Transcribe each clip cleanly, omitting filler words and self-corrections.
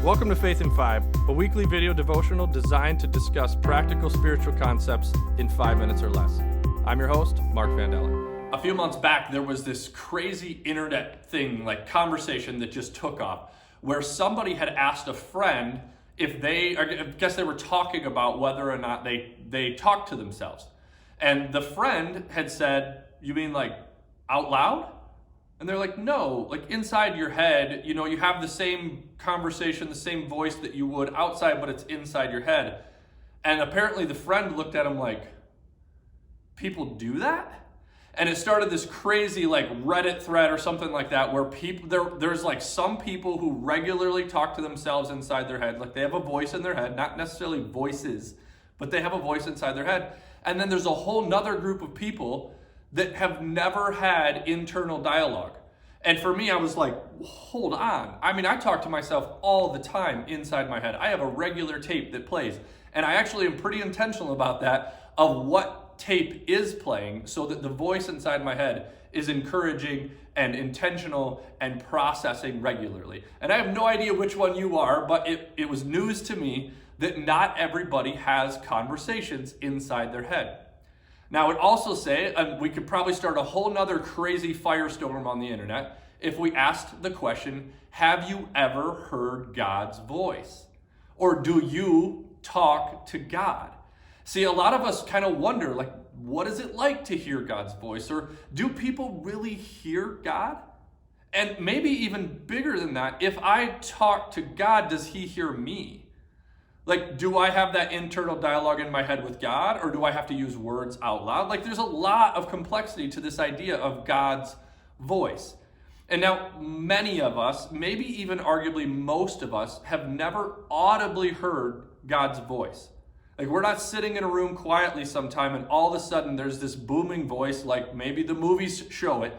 Welcome to Faith in 5, a weekly video devotional designed to discuss practical spiritual concepts in 5 minutes or less. I'm your host, Mark Vandella. A few months back, there was this crazy internet thing, like conversation that just took off, where somebody had asked a friend if they, I guess they were talking about whether or not they talk to themselves. And the friend had said, "You mean like out loud?" And they're like, "No, like inside your head, you have the same conversation, the same voice that you would outside, but it's inside your head." And apparently the friend looked at him like, "People do that?" And it started this crazy like Reddit thread or something like that, where there's like some people who regularly talk to themselves inside their head. Like they have a voice in their head, not necessarily voices, but they have a voice inside their head. And then there's a whole nother group of people that have never had internal dialogue. And for me, I was like, hold on. I mean, I talk to myself all the time inside my head. I have a regular tape that plays. And I actually am pretty intentional about that, of what tape is playing, so that the voice inside my head is encouraging and intentional and processing regularly. And I have no idea which one you are, but it was news to me that not everybody has conversations inside their head. Now, I would also say, we could probably start a whole nother crazy firestorm on the internet if we asked the question, have you ever heard God's voice? Or do you talk to God? See, a lot of us kind of wonder, like, what is it like to hear God's voice? Or do people really hear God? And maybe even bigger than that, if I talk to God, does he hear me? Like, do I have that internal dialogue in my head with God, or do I have to use words out loud? Like, there's a lot of complexity to this idea of God's voice. And now, many of us, maybe even arguably most of us, have never audibly heard God's voice. Like, we're not sitting in a room quietly sometime and all of a sudden there's this booming voice, like maybe the movies show it.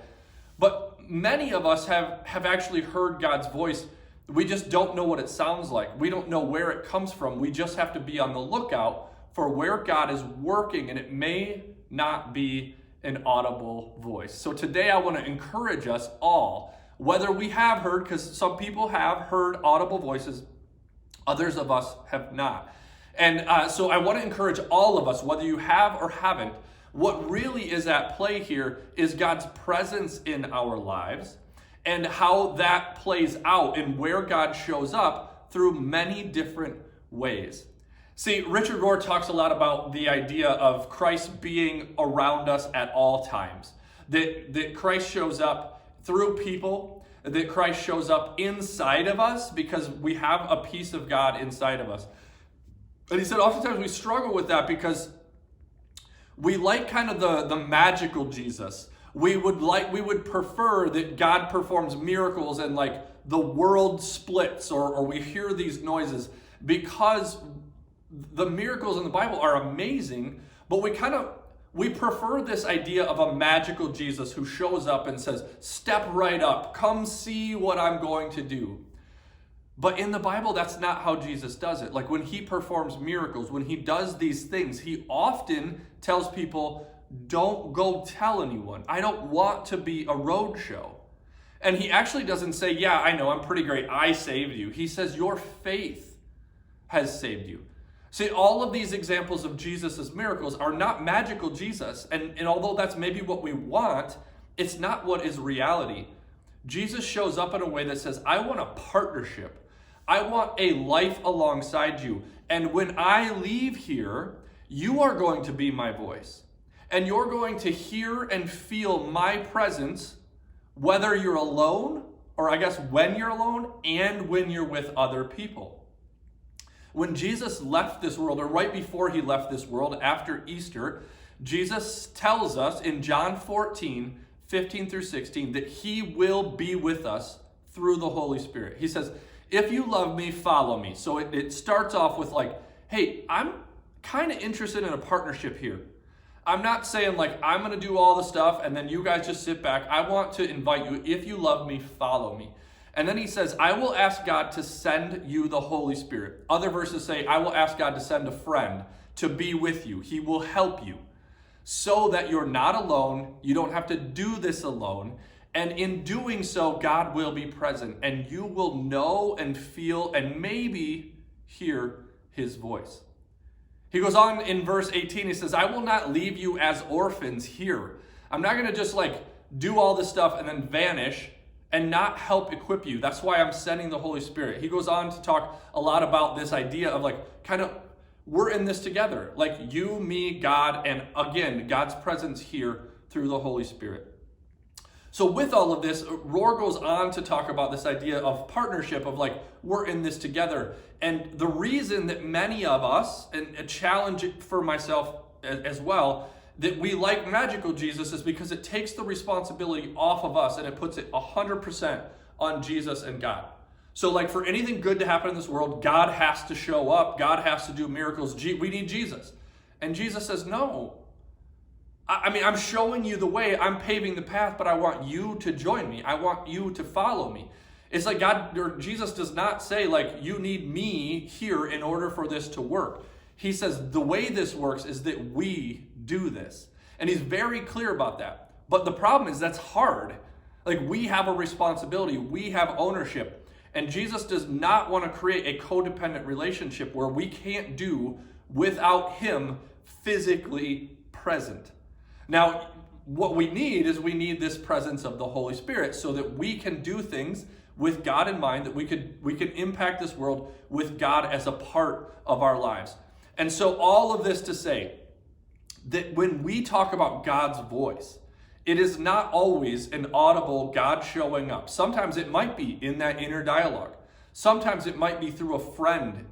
But many of us have actually heard God's voice. We just don't know what it sounds like. We don't know where it comes from. We just have to be on the lookout for where God is working, and it may not be an audible voice. So today I want to encourage us all, whether we have heard, because some people have heard audible voices, others of us have not. And so I want to encourage all of us, whether you have or haven't, what really is at play here is God's presence in our lives, and how that plays out and where God shows up through many different ways. See, Richard Rohr talks a lot about the idea of Christ being around us at all times. That Christ shows up through people, that Christ shows up inside of us because we have a piece of God inside of us. And he said oftentimes we struggle with that because we like kind of the magical Jesus. We would prefer that God performs miracles and like the world splits or we hear these noises, because the miracles in the Bible are amazing, but we prefer this idea of a magical Jesus who shows up and says, "Step right up, come see what I'm going to do." But in the Bible, that's not how Jesus does it. Like when he performs miracles, when he does these things, he often tells people, "Don't go tell anyone. I don't want to be a roadshow." And he actually doesn't say, "Yeah, I know, I'm pretty great. I saved you." He says, "Your faith has saved you." See, all of these examples of Jesus' miracles are not magical Jesus. And although that's maybe what we want, it's not what is reality. Jesus shows up in a way that says, "I want a partnership. I want a life alongside you. And when I leave here, you are going to be my voice. And you're going to hear and feel my presence, whether you're alone, or I guess when you're alone, and when you're with other people." When Jesus left this world, or right before he left this world after Easter, Jesus tells us in John 14, 15 through 16, that he will be with us through the Holy Spirit. He says, "If you love me, follow me." So it starts off with like, hey, I'm kind of interested in a partnership here. I'm not saying like, I'm going to do all the stuff and then you guys just sit back. I want to invite you. If you love me, follow me. And then he says, "I will ask God to send you the Holy Spirit." Other verses say, "I will ask God to send a friend to be with you. He will help you so that you're not alone. You don't have to do this alone. And in doing so, God will be present, and you will know and feel and maybe hear his voice. He goes on in verse 18, he says, I will not leave you as orphans here. I'm not going to just do all this stuff and then vanish and not help equip you. That's why I'm sending the Holy Spirit. He goes on to talk a lot about this idea of we're in this together. You, me, God, and again, God's presence here through the Holy Spirit. So with all of this, Rohr goes on to talk about this idea of partnership, of we're in this together. And the reason that many of us, and a challenge for myself as well, that we like Magical Jesus is because it takes the responsibility off of us and it puts it 100% on Jesus and God. So for anything good to happen in this world, God has to show up. God has to do miracles. We need Jesus. And Jesus says, no. I'm showing you the way. I'm paving the path, but I want you to join me. I want you to follow me. It's God or Jesus does not say you need me here in order for this to work. He says the way this works is that we do this. And he's very clear about that. But the problem is that's hard. We have a responsibility. We have ownership. And Jesus does not want to create a codependent relationship where we can't do without him physically present. Now, what we need is this presence of the Holy Spirit so that we can do things with God in mind, that we can impact this world with God as a part of our lives. And so all of this to say that when we talk about God's voice, it is not always an audible God showing up. Sometimes it might be in that inner dialogue. Sometimes it might be through a friend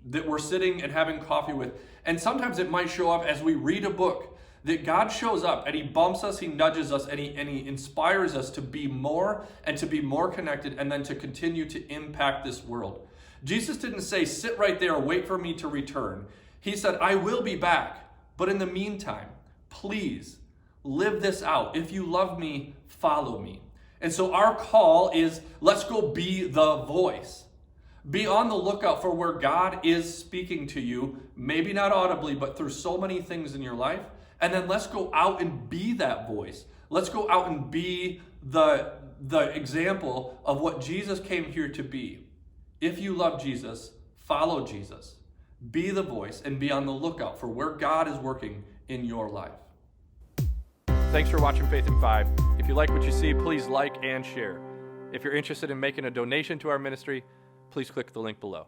that we're sitting and having coffee with. And sometimes it might show up as we read a book, that God shows up and he bumps us, he nudges us, and he inspires us to be more and to be more connected and then to continue to impact this world. Jesus didn't say, sit right there, wait for me to return. He said, I will be back, but in the meantime, please live this out. If you love me, follow me. And so our call is, let's go be the voice. Be on the lookout for where God is speaking to you, maybe not audibly, but through so many things in your life. And then let's go out and be that voice. Let's go out and be the example of what Jesus came here to be. If you love Jesus, follow Jesus. Be the voice and be on the lookout for where God is working in your life. Thanks for watching Faith in 5. If you like what you see, please like and share. If you're interested in making a donation to our ministry, please click the link below.